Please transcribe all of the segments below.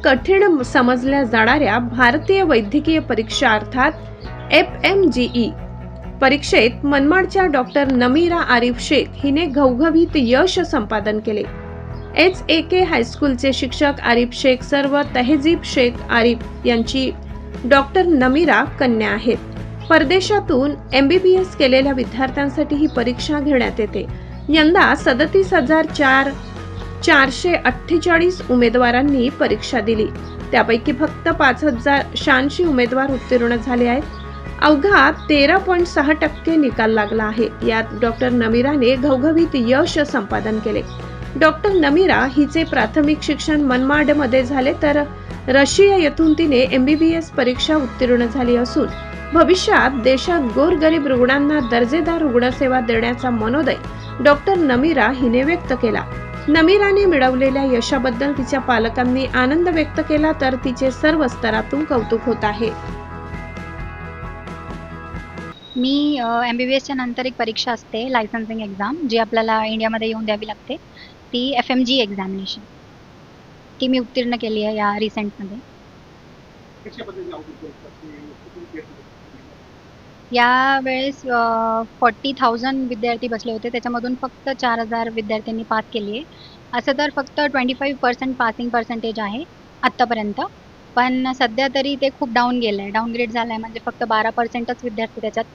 कठीण समजल्या जाणाऱ्या भारतीय वैद्यकीय परीक्षा अर्थात FMGE परीक्षेत मनमाडच्या डॉक्टर नमीरा आरिफ शेख हिने घवघवीत यश संपादन केले. HAK हायस्कूलचे शिक्षक आरिफ शेख सर्व तहजीब शेख आरिफ यांची डॉक्टर नमीरा कन्या आहेत. परदेशातून MBBS केलेल्या विद्यार्थ्यांसाठी ही परीक्षा घेण्यात येते. यंदा 37,448 उमेदवारांनी परीक्षा दिली. त्यापैकी फक्त 5,086 उमेदवार उत्तीर्ण झाले आहेत. अवघा 13.6% निकाल लागला आहे. यात डॉक्टर नमीराने घवघवीत यश संपादन केले. डॉक्टर नमीरा हिचे प्राथमिक शिक्षण मनमाडमध्ये झाले तर रशिया येथून तिने MBBS परीक्षा उत्तीर्ण झाली असून भविष्यात देशात गोरगरीब रुग्णांना दर्जेदार रुग्णसेवा देण्याचा मनोदय डॉक्टर नमीरा हिने व्यक्त केला. नमीराने मिळवलेल्या यशाबद्दल तिच्या पालकांनी आनंद व्यक्त केला तर तिचे सर्व स्तरातून कौतुक होत आहे. मी MBBSच्या नंतर एक परीक्षा असते लायसन्सिंग एक्झाम, जी आपल्याला इंडियामध्ये येऊन द्यावी लागते. ती FMG एक्झामिनेशन, ती मी उत्तीर्ण केली आहे या रिसेंटमध्ये. यावेळेस 40,000 विद्यार्थी बसले होते, त्याच्यामधून फक्त 4,000 विद्यार्थ्यांनी पास केली आहे. असं तर फक्त 25% पासिंग पर्सेंटेज आहे आत्तापर्यंत, पण सध्या तरी ते खूप डाऊनग्रेड झालं आहे. म्हणजे फक्त 12%च विद्यार्थी त्याच्यात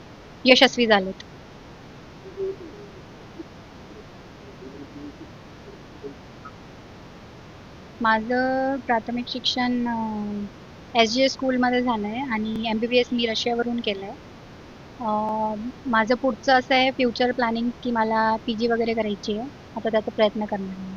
यशस्वी झालेत. माझं प्राथमिक शिक्षण SGS स्कूलमध्ये झालं आहे आणि MBBS मी रशियावरून केलं आहे. माझं पुढचं असं आहे फ्युचर प्लॅनिंग की मला PG वगैरे करायची आहे. आता त्याचा प्रयत्न करणार आहे.